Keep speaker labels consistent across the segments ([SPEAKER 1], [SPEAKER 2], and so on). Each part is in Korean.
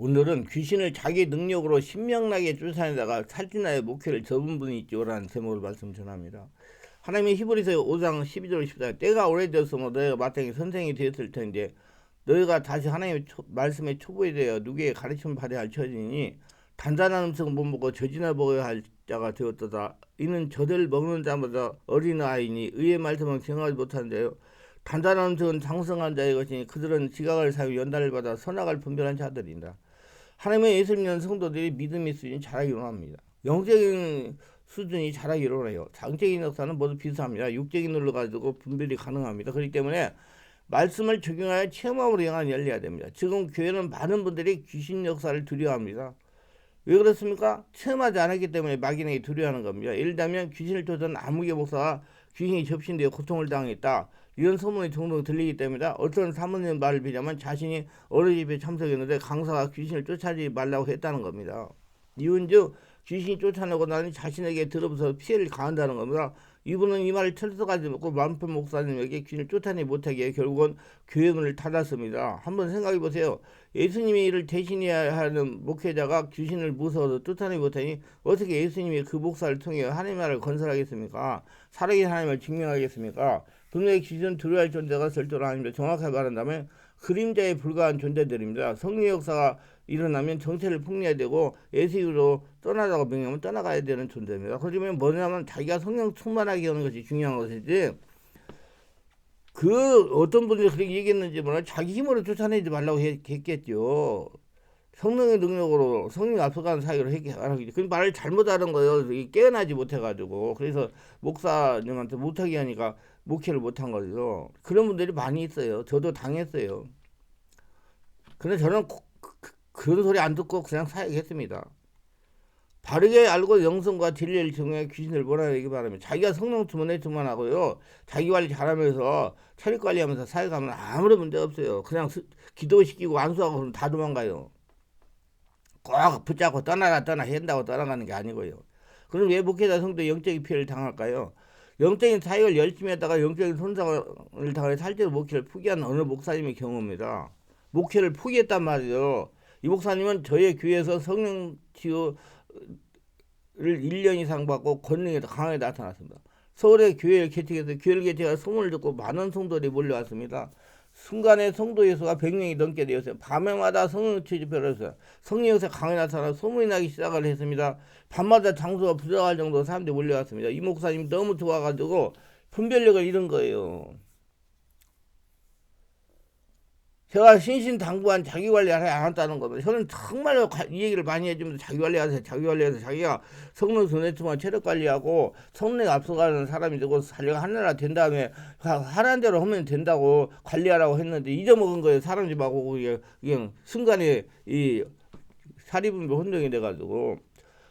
[SPEAKER 1] 오늘은 귀신을 자기 능력으로 신명나게 쫓아내다가 탈진하여 목회를 접은 분이 있죠라는 제목을 말씀 전합니다. 하나님의 히브리서 5장 12절 14절 때가 오래되었으므로 너희가 마땅히 선생이 되었을 텐데 너희가 다시 하나님의 말씀에 초보에 대하여 누구에게 가르침을 받아야 할 처지니 단단한 음식은 못 먹고 젖이나 먹어야 할 자가 되었도다. 이는 젖을 먹는 자마다 어린아이니 의의 말씀을 경하지 못하는데요. 단단한 음식은 장성한 자의 것이니 그들은 지각을 사유 연단을 받아 선악을 분별한 자들이다. 하나님의 예수를 믿는 성도들이 믿음의 수준이 자라기로 합니다. 영적인 수준이 자라기로 해요. 장적인 역사는 모두 비슷합니다. 육적인 눈으로 가지고 분별이 가능합니다. 그렇기 때문에 말씀을 적용하여 체험함으로 영안이 열려야 됩니다. 지금 교회는 많은 분들이 귀신 역사를 두려워합니다. 왜 그렇습니까? 체험하지 않았기 때문에 막연하게 두려워하는 겁니다. 예를 들면 귀신을 쫓은 아무개 목사가 귀신이 접신되어 고통을 당했다. 이런 소문이 종종 들리기 때문에 어떤 사모님 말을 빌자면 자신이 어느 집에 참석했는데 강사가 귀신을 쫓아내지 말라고 했다는 겁니다. 이은즉 귀신이 쫓아내고 나니 자신에게 들어서 피해를 가한다는 겁니다. 이분은 이 말을 철석하지 않고 만편 목사님에게 귀신을 쫓아내지 못하게 결국은 교회 문을 닫았습니다. 한번 생각해 보세요. 예수님의 일을 대신해야 하는 목회자가 귀신을 무서워서 쫓아내지 못하니 어떻게 예수님이 그 목사를 통해 하나님의 나라를 건설하겠습니까? 살아계신 하나님을 증명하겠습니까? 분명히 귀신은 두려워할 존재가 절대로 아닙니다. 정확하게 말한다면 그림자에 불과한 존재들입니다. 성령 역사가 일어나면 정체를 폭리해야 되고 예수로 떠나자고 명령하면 떠나가야 되는 존재입니다. 그러면 뭐냐면 자기가 성령 충만하게 하는 것이 중요한 것이지 그 어떤 분이 그렇게 얘기했는지 몰라 자기 힘으로 쫓아내지 말라고 했겠죠. 성령의 능력으로 성령이 앞서가는 사이로 해결하기. 그 말을 잘못하는 거예요. 깨어나지 못해가지고. 그래서 목사님한테 못하게 하니까 목회를 못한 거죠. 그런 분들이 많이 있어요. 저도 당했어요. 근데 저는 그런 소리 안 듣고 그냥 사역했습니다. 바르게 알고 영성과 진리를 증명해 귀신을 몰아내기 바랍니다. 자기가 성령 주문에 주문하고요. 자기 관리 잘하면서 체력 관리하면서 사역하면 아무런 문제 없어요. 그냥 기도시키고 안수하고 그러면 다 도망가요. 꼭 붙잡고 떠나라 한다고 떠나가는 게 아니고요. 그럼 왜 목회자 성도 영적인 피해를 당할까요? 영적인 사역을 열심히 했다가 영적인 손상을 당해 살대로 목회를 포기한 어느 목사님의 경우입니다. 목회를 포기했단 말이에요. 이 목사님은 저희 교회에서 성령 치유를 1년 이상 받고 권능이 강하게 나타났습니다. 서울에 교회를 개척해서 교회를 개척해서 소문을 듣고 많은 성도들이 몰려왔습니다. 순간에 성도의 수가 100명이 넘게 되었어요. 밤에마다 성령 집회를 했어요. 성령 역사 강하게 나타나 소문이 나기 시작을 했습니다. 밤마다 장소가 부족할 정도로 사람들이 몰려왔습니다. 이 목사님이 너무 좋아가지고 분별력을 잃은 거예요. 제가 신신당부한 자기관리를 안 한다는 겁니다. 저는 정말로 이 얘기를 많이 해주면서 자기관리하세요. 자기가 성령 전해주만 체력관리하고 성령에 앞서가는 사람이 되고 자기가 하나라 된 다음에 하라는 대로 하면 된다고 관리하라고 했는데 잊어먹은 거예요. 사람 집하고 그냥 순간에 이 사리분별 혼동이 돼가지고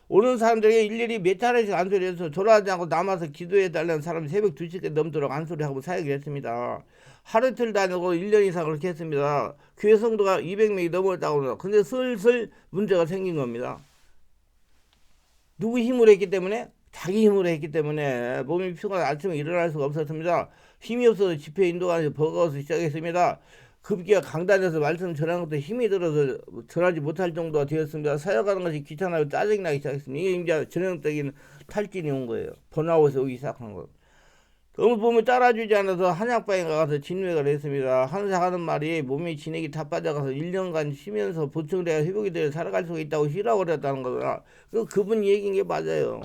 [SPEAKER 1] 오는 사람들에게 일일이 몇 차례씩 안수리해서 졸아하지 않고 남아서 기도해달라는 사람이 새벽 2시까지 넘도록 안수리하고 사역을 했습니다. 하루 이틀 다니고 1년 이상 그렇게 했습니다. 교회 성도가 200명이 넘었다고 그러나 근데 슬슬 문제가 생긴 겁니다. 누구 힘으로 했기 때문에? 자기 힘으로 했기 때문에 몸이 피곤해 아침에 일어날 수가 없었습니다. 힘이 없어서 집회 인도하면서 버거워서 시작했습니다. 급기야 강단에서 말씀 전하는 것도 힘이 들어서 전하지 못할 정도가 되었습니다. 사역하는 것이 귀찮아요. 짜증이 나기 시작했습니다. 이게 이제 전형적인 탈진이 온 거예요. 번아웃에 오기 시작한 거예요. 너무 몸이 따라주지 않아서 한약방에 가서 진맥을 했습니다. 한의사 하는 말이 몸이 진액이 다 빠져가서 1년간 쉬면서 보충돼야 회복이 되어 살아갈 수가 있다고 쉬라고 그랬다는 거다. 그분 얘기인 게 맞아요.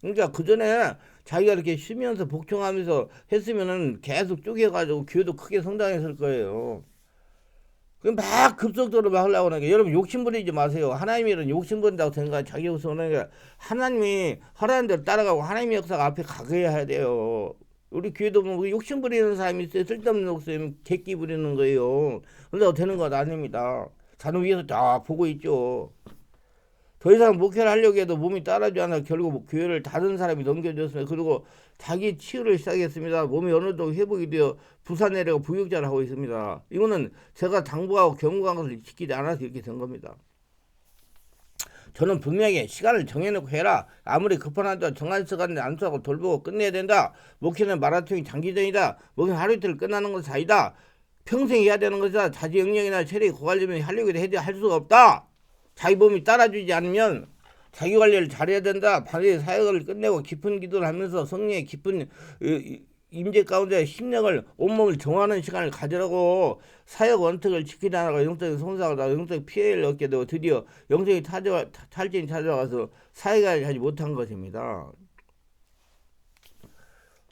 [SPEAKER 1] 그러니까 그 전에 자기가 이렇게 쉬면서 복충하면서 했으면은 계속 쪼개가지고 교회도 크게 성장했을 거예요. 그럼 막 급속도로 막 하려고 하는 게 여러분 욕심부리지 마세요. 하나님이 이런 욕심부린다고 생각해 자기 욕심을 게 하나님이 하라는 대로 따라가고 하나님의 역사가 앞에 가게해야 돼요. 우리 교회도 뭐 욕심 부리는 사람이 있어요. 쓸데없는 욕심 객기 부리는 거예요. 그런다고 되는 건 아닙니다. 자는 위에서 다 보고 있죠. 더 이상 목회를 하려고 해도 몸이 따라주지 않아 결국 교회를 다른 사람이 넘겨줬습니다. 그리고 자기 치유를 시작했습니다. 몸이 어느 정도 회복이 되어 부산 내려가 부역자를 하고 있습니다. 이거는 제가 당부하고 경고한 것을 지키지 않아서 이렇게 된 겁니다. 저는 분명히 시간을 정해놓고 해라. 아무리 급한 한도 정한 시간에 안수하고 돌보고 끝내야 된다. 목회는 마라톤이 장기전이다. 목회는 하루 이틀 끝나는 것은 아니다. 평생 해야 되는 것이다. 자기 영역이나 체력이 고갈되면 하려고 해도 할 수가 없다. 자기 몸이 따라주지 않으면 자기 관리를 잘해야 된다. 반드시 사역을 끝내고 깊은 기도를 하면서 성령의 깊은 임재 가운데 심령을 온몸을 정하는 시간을 가지라고 사역 원칙을 지키다가 영적인 손상하다 영적 피해를 얻게 되고 드디어 영적인 탈진이 찾아와서 사역을 하지 못한 것입니다.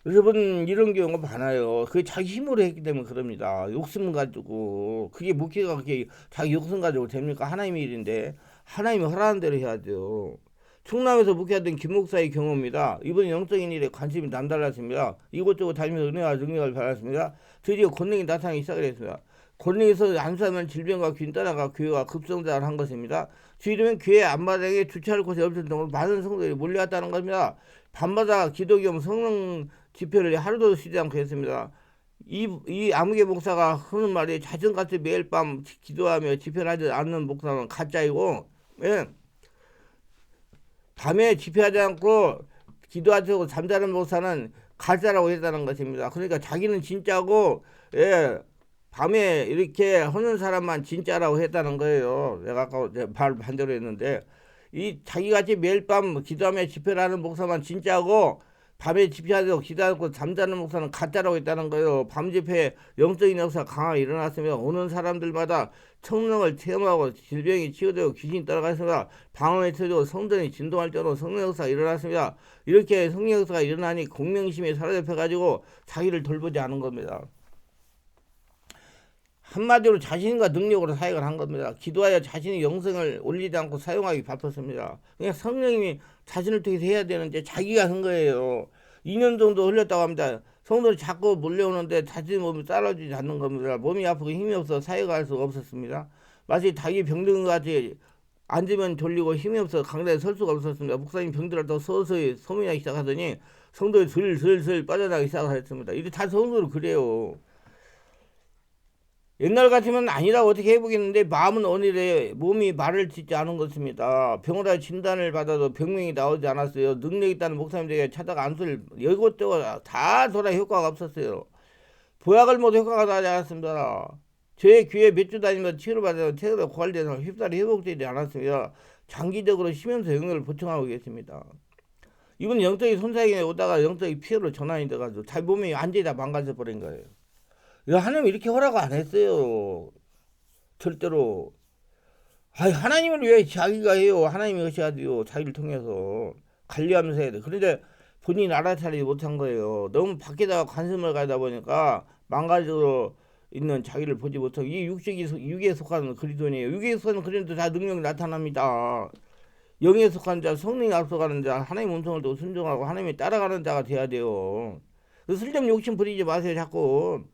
[SPEAKER 1] 여러분 이런 경우가 많아요. 그게 자기 힘으로 했기 때문에 그럽니다. 욕심 가지고 그게 목회가 그렇게 자기 욕심 가지고 됩니까? 하나님의 일인데 하나님이 허락하는 대로 해야 돼요. 충남에서 목회하던 김 목사의 경우입니다. 이번 영적인 일에 관심이 남달랐습니다. 이곳저곳 다니면서 은혜와 능력을 받았습니다. 드디어 권능이 나타나기 시작을 했습니다. 권능에서 안수하면 질병과 균 따라가 교회가 급성장을 한 것입니다. 주일이면 교회 앞마당에 주차할 곳이 없을 정도로 많은 성도들이 몰려왔다는 겁니다. 밤마다 기도 겸 성령 집회를 하루도 쉬지 않고 했습니다. 이 아무개 목사가 하는 말이 자전같이 매일 밤 기도하며 집회를 하지 않는 목사는 가짜이고, 예. 밤에 집회하지 않고 기도하지 않고 잠자는 목사는 가짜라고 했다는 것입니다. 그러니까 자기는 진짜고, 예. 밤에 이렇게 하는 사람만 진짜라고 했다는 거예요. 내가 아까 말 반대로 했는데, 이 자기같이 매일 밤 기도하며 집회를 하는 목사만 진짜고, 밤에 집회하고 기도하고 잠자는 목사는 가짜라고 했다는 거예요. 밤 집회에 영적인 역사가 강하게 일어났으며 오는 사람들마다 성령을 체험하고 질병이 치유되고 귀신이 따라갔습니다. 방언이 터지고 성전이 진동할 때로 성령 역사가 일어났습니다. 이렇게 성령 역사가 일어나니 공명심이 사로잡혀가지고 자기를 돌보지 않은 겁니다. 한마디로 자신과 능력으로 사역을 한 겁니다. 기도하여 자신의 영성을 올리지 않고 사용하기 바빴습니다. 그냥 성령님이 자신을 통해서 해야 되는데 자기가 한 거예요. 2년 정도 흘렸다고 합니다. 성도들이 자꾸 몰려오는데 자신의 몸이 따라주지 않는 겁니다. 몸이 아프고 힘이 없어 사역할 수가 없었습니다. 마치 닭이 병든같이 앉으면 졸리고 힘이 없어 강단에 설 수가 없었습니다. 목사님 병들었다고 서서히 소문나기 시작하더니 성도들이 슬슬 빠져나가기 시작했습니다. 이게 다 성도들 그래요. 옛날 같으면 아니라고 어떻게 해보겠는데 마음은 오늘에 몸이 말을 듣지 않은 것입니다. 병원에 진단을 받아도 병명이 나오지 않았어요. 능력 있다는 목사님들에게 찾아가 안수를 이것저것 다 돌아 효과가 없었어요. 보약을 모두 효과가 나지 않았습니다. 제 귀에 몇 주 다니면서 치료받아서 체력도 고갈돼서 휩싸리 회복되지 않았습니다. 장기적으로 쉬면서 영역을 보충하고 계십니다. 이분 영적인 손상에 오다가 영적인 피해로 전환이 돼가지고 자기 몸이 완전히 다 망가져 버린 거예요. 하나님 이렇게 허락 안 했어요. 절대로. 하나님을 왜 자기가 해요? 하나님이 하셔야 돼요. 자기를 통해서 관리하면서 해야 돼. 그런데 본인이 알아차리지 못한 거예요. 너무 밖에다가 관심을 가다 보니까 망가져 있는 자기를 보지 못하고 이 육에 속하는 그리스도인이에요. 육에 속하는 그리스도 다 능력이 나타납니다. 영에 속한 자, 성령이 앞서가는 자, 하나님 음성을 또 순종하고 하나님이 따라가는 자가 돼야 돼요. 쓸데없는 욕심 부리지 마세요. 자꾸.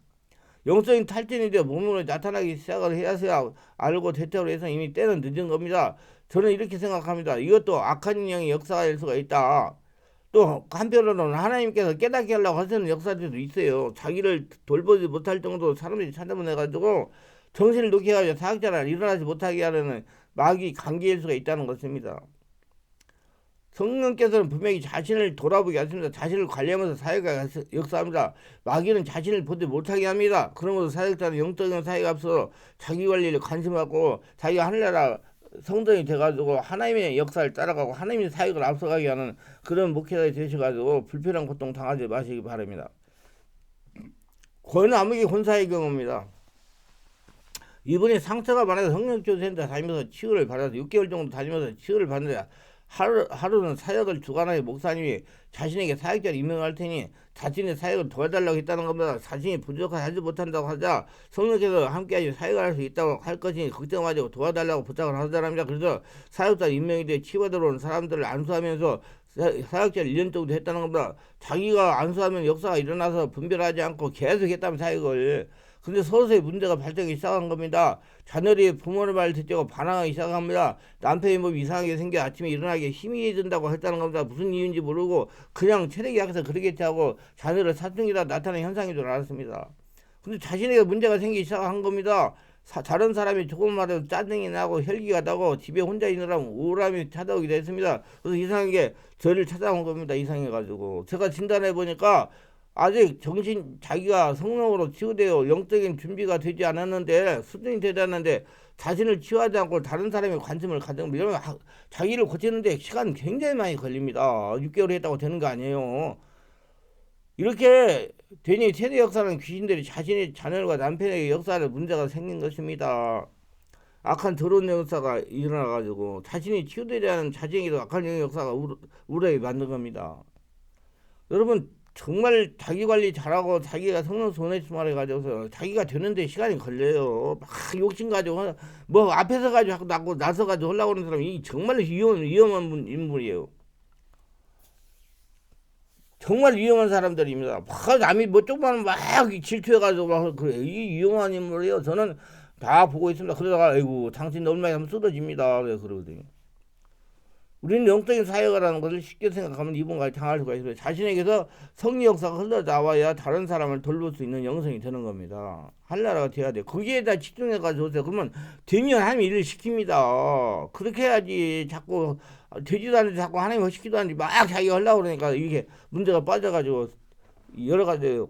[SPEAKER 1] 영적인 탈진이 되어 몸으로 나타나기 시작을 해야서야 알고 대처를 해서 이미 때는 늦은 겁니다. 저는 이렇게 생각합니다. 이것도 악한 인형의 역사가 될 수가 있다. 또 한편으로는 하나님께서 깨닫게 하려고 하시는 역사들도 있어요. 자기를 돌보지 못할 정도로 사람들이 찾아보내가지고 정신을 놓게 하여 사역자를 일어나지 못하게 하려는 마귀 관계일 수가 있다는 것입니다. 성령께서는 분명히 자신을 돌아보게 하십니다. 자신을 관리하면서 사역가 역사합니다. 마귀는 자신을 보지 못하게 합니다. 그러면서 사역자는 영적인 사역에 앞서 자기 관리를 관심하고 자기가 하늘나라 성전이 돼가지고 하나님의 역사를 따라가고 하나님의 사역을 앞서가게 하는 그런 목회자가 되셔가지고 불편한 고통 당하지 마시기 바랍니다. 권아무개 권사의 경우입니다. 이분이 상처가 많아서 성령치유센터 다니면서 치유를 받아서 6개월 정도 다니면서 치유를 받는데 하루는 사역을 주관하여 목사님이 자신에게 사역자를 임명할 테니 자신의 사역을 도와달라고 했다는 겁니다. 자신이 부족하게 하지 못한다고 하자 성령께서 함께하여 사역을 할 수 있다고 할 것이니 걱정하지 고 도와달라고 부탁을 하더랍니다. 그래서 사역자 임명이 되어 치과 들어오는 사람들을 안수하면서 사역자를 1년 정도 했다는 겁니다. 자기가 안수하면 역사가 일어나서 분별하지 않고 계속 했다면 사역을. 근데 서서히 문제가 발생하기 시작한 겁니다. 자녀들이 부모의 말을 듣고 반항하기 시작합니다. 남편의 몸이 이상하게 생겨 아침에 일어나기 힘이 든다고 했다는 겁니다. 무슨 이유인지 모르고 그냥 체력이 약해서 그러겠지 하고 자녀를 사춘기라 나타나는 현상인 줄 알았습니다. 근데 자신에게 문제가 생기기 시작한 겁니다. 다른 사람이 조금 말해도 짜증이 나고 혈기가 나고 집에 혼자 있느라면 우울함이 찾아오기도 했습니다. 그래서 이상하게 저를 찾아온 겁니다. 이상해가지고 제가 진단해 보니까 아직 자기가 성령으로 치유되어 영적인 준비가 되지 않았는데, 수준이 되지 않았는데, 자신을 치유하지 않고 다른 사람의 관심을 가지고, 이러면 자기를 고치는데 시간 굉장히 많이 걸립니다. 6개월 했다고 되는 거 아니에요. 이렇게 되니 세대 역사는 귀신들이 자신의 자녀과 남편에게 역사를 문제가 생긴 것입니다. 악한 더러운 역사가 일어나가지고 자신이 치유되지 않은 자신에게도 악한 역사가 우려하게 만든 겁니다. 여러분 정말 자기 관리 잘하고 자기가 성령 소내수말해 가지고서 자기가 되는데 시간이 걸려요. 막 욕심 가지고 뭐 앞에서 가지고 하고 나고 나서 가지고 하려고 하는 사람이 정말 위험한 인물이에요. 정말 위험한 사람들입니다. 막 남이 뭐 조금만 막 질투해가지고 막 그래. 이 위험한 인물이에요. 저는 다 보고 있습니다. 그러다가 아이고 당신 얼마나 하면 쓰러집니다. 그래 그러거든요. 우리는 영적인 사역을 하는 것을 쉽게 생각하면 이분까지 당할 수가 있어요. 자신에게서 성리 역사가 흘러나와야 다른 사람을 돌볼 수 있는 영성이 되는 겁니다. 할나라가 돼야 돼. 거기에다 집중해가지고 오세요. 그러면 되면 하나님이 일을 시킵니다. 그렇게 해야지. 자꾸 되지도 않는데 자꾸 하나님이 시키도 않는데 막 자기가 하려고 그러니까 이게 문제가 빠져가지고 여러 가지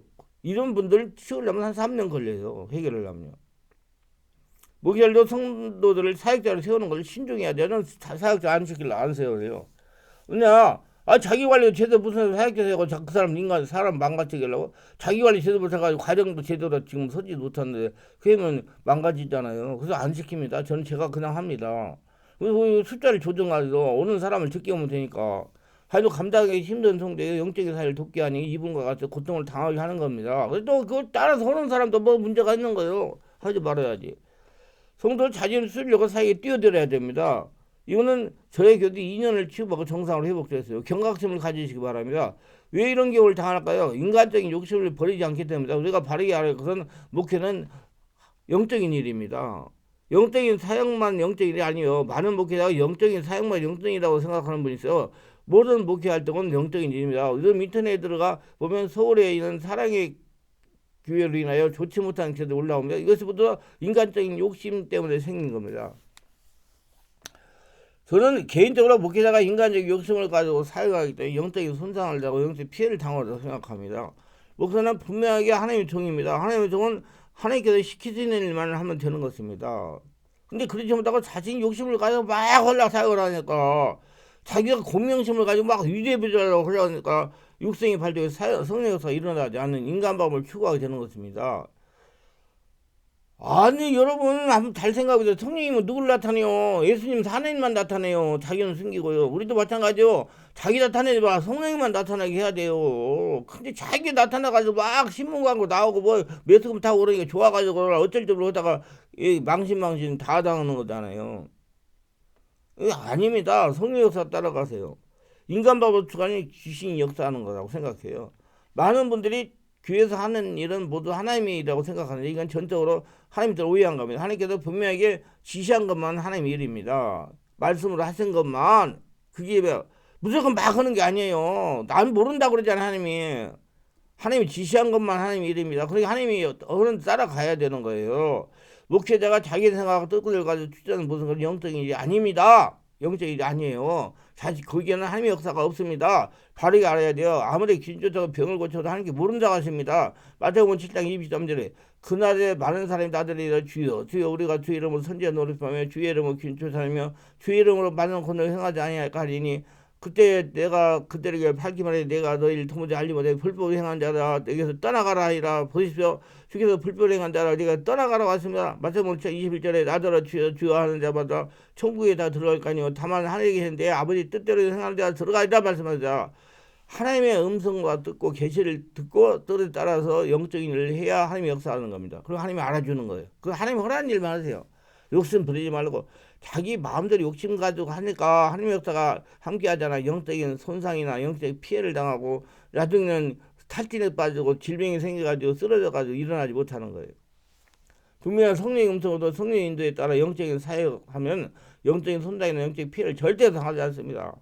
[SPEAKER 1] 이런 분들 치우려면 한 3년 걸려요. 해결을 하면요. 목열도 성도들을 사역자로 세우는 걸 신중해야 돼요. 저는 사역자 안 시킬래 안 세워요. 왜냐? 자기 관리 제대로 무슨 사역자 세우고 그 사람 인간 사람 망가뜨리게 하려고 자기 관리 제대로 못해가지고 과정도 제대로 지금 서지 못하는데 그러면 망가지잖아요. 그래서 안 시킵니다. 저는 제가 그냥 합니다. 그리고 숫자를 조정하죠. 오는 사람을 적게 오면 되니까. 하여도 감당하기 힘든 성도의 영적인 사회를 돕게 하니 이분과 같이 고통을 당하게 하는 겁니다. 또 그걸 따라서 오는 사람도 뭐 문제가 있는 거예요. 하지 말아야지. 성도 자신을 쓰려고 사이에 뛰어들어야 됩니다. 이거는 저의 교도 2년을 치유받고 정상으로 회복됐어요. 경각심을 가지시기 바랍니다. 왜 이런 경우를 당할까요? 인간적인 욕심을 버리지 않기 때문입니다. 우리가 바르게 알아야 것은 목회는 영적인 일입니다. 영적인 사역만 영적인 일이 아니에요. 많은 목회자가 영적인 사역만 영적이라고 생각하는 분이 있어요. 모든 목회 활동은 영적인 일입니다. 요즘 인터넷에 들어가 보면 서울에 있는 사랑의 교회로 인하여 좋지 못한 교회도 올라옵니다. 이것이 모두 인간적인 욕심 때문에 생긴 겁니다. 저는 개인적으로 목회자가 인간적 욕심을 가지고 사역하기 때문에 영적인 손상을 당하고 영적 피해를 당하다고 생각합니다. 목사는 분명하게 하나님의 종입니다. 하나님의 종은 하나님께서 시키시는 일만 하면 되는 것입니다. 근데 그렇지 못하고 자신 욕심을 가지고 막 헐락 사역을 하니까 자기가 공명심을 가지고 막 위대부자라고 하려니까 육성이 발동해서 성령 역사가 일어나지 않는 인간밥을 추구하게 되는 것입니다. 아니 여러분 한번 잘 생각해보세요. 성령님은 누굴 나타내요? 예수님 하나님만 나타내요. 자기는 숨기고요. 우리도 마찬가지요. 자기 나타내지 마. 성령님만 나타나게 해야 돼요. 근데 자기 나타나가지고 막 신문 광고 나오고 뭐 매스컴 타고 그러니까 좋아가지고 어쩔 줄 모르다가 망신 다 당하는 거잖아요. 아닙니다. 성령 역사 따라가세요. 인간밥을 추구하니 귀신이 역사하는 거라고 생각해요. 많은 분들이 교회에서 하는 일은 모두 하나님의 일이라고 생각하는데 이건 전적으로 하나님들 오해한 겁니다. 하나님께서 분명하게 지시한 것만 하나님의 일입니다. 말씀으로 하신 것만 그게 무조건 막 하는 게 아니에요. 난 모른다고 그러잖아요. 하나님이 지시한 것만 하나님의 일입니다. 그러니까 하나님이 어른 따라가야 되는 거예요. 목회자가 자기 생각을 뜻을 가지고 추천하는 무슨 그런 영적인 일이 아닙니다. 영적인 일이 아니에요. 사실 거기에는 하나님의 역사가 없습니다. 바르게 알아야 돼요. 아무리 귀신쫓아서 병을 고쳐도 하나님께 모른 자 같습니다. 마태복음 7장 23절에 그날에 많은 사람이 나더러 주여 주여 우리가 주의 이름으로 선지자 노릇하며 주의 이름으로 귀신쫓아내며 주의 이름으로 많은 권능을 행하지 아니할까 하리니 그때 내가 그들에게 밝히만 해 내가 너희를 도무지 알지 못해 불법을 행한 자라 내게서 떠나가라 하리라. 보십시오. 주께서 불법을 행한 자라 내가 떠나가라고 했습니다. 마태복음 21절에 나더러 주여 주여 하는 자마다 천국에 다 들어갈 거 아니요 다만 하나님께 내 아버지 뜻대로 행하는 자가 들어가리라 말씀하자. 하나님의 음성과 듣고 계시를 듣고 뜻에 따라서 영적인 일을 해야 하나님이 역사하는 겁니다. 그리고 하나님이 알아주는 거예요. 그 하나님이 허락한 일만 하세요. 욕심 부리지 말고 자기 마음대로 욕심 가지고 하니까 하나님의 역사가 함께 하잖아. 영적인 손상이나 영적인 피해를 당하고 나중에는 탈진에 빠지고 질병이 생겨가지고 쓰러져가지고 일어나지 못하는 거예요. 분명한 성령의 음성으로 성령의 인도에 따라 영적인 사역하면 영적인 손상이나 영적인 피해를 절대 당하지 않습니다.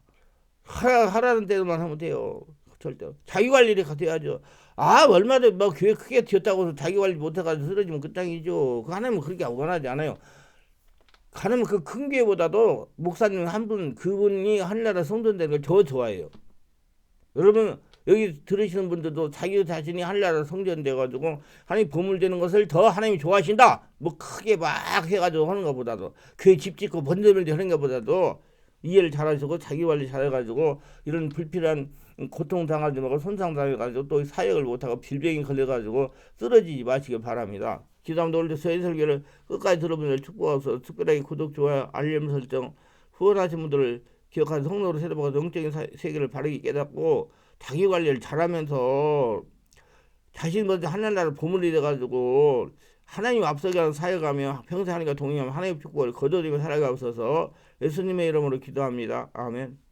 [SPEAKER 1] 하라는 대로만 하면 돼요. 절대. 자기 관리를 돼야죠. 얼마나 뭐 교회 크게 튀었다고 해서 자기 관리 못해가지고 쓰러지면 끝장이죠. 그 하나님은 그렇게 원하지 않아요. 하나님은 그 큰 교회보다도 목사님 한 분, 그분이 하늘나라 성도되는 걸 더 좋아해요. 여러분, 여기 들으시는 분들도 자기 자신이 하늘나라 성전돼 가지고 하나님 보물되는 것을 더 하나님이 좋아하신다. 뭐 크게 막 해가지고 하는 것보다도 교회 집 짓고 번데밀대 하는 것보다도 이해를 잘하시고 자기 관리 잘해가지고 이런 불필요한 고통 당하지 말고 손상 당해가지고 또 사역을 못하고 질병이 걸려가지고 쓰러지지 마시기 바랍니다. 기도합니다. 오늘도 저희 설교를 끝까지 들어보면 축복하소서. 특별하게 구독, 좋아요, 알림 설정, 후원하신 분들을 기억한 성도로 세례받아 영적인 세계를 바르게 깨닫고 자기 관리를 잘하면서 자신 먼저 하늘나라 보물이 돼가지고 하나님 앞서게 하는 사역하며 평생 하나님과 동행하며 하나님의 축복을 거둬들이며 살아가옵소서. 예수님의 이름으로 기도합니다. 아멘.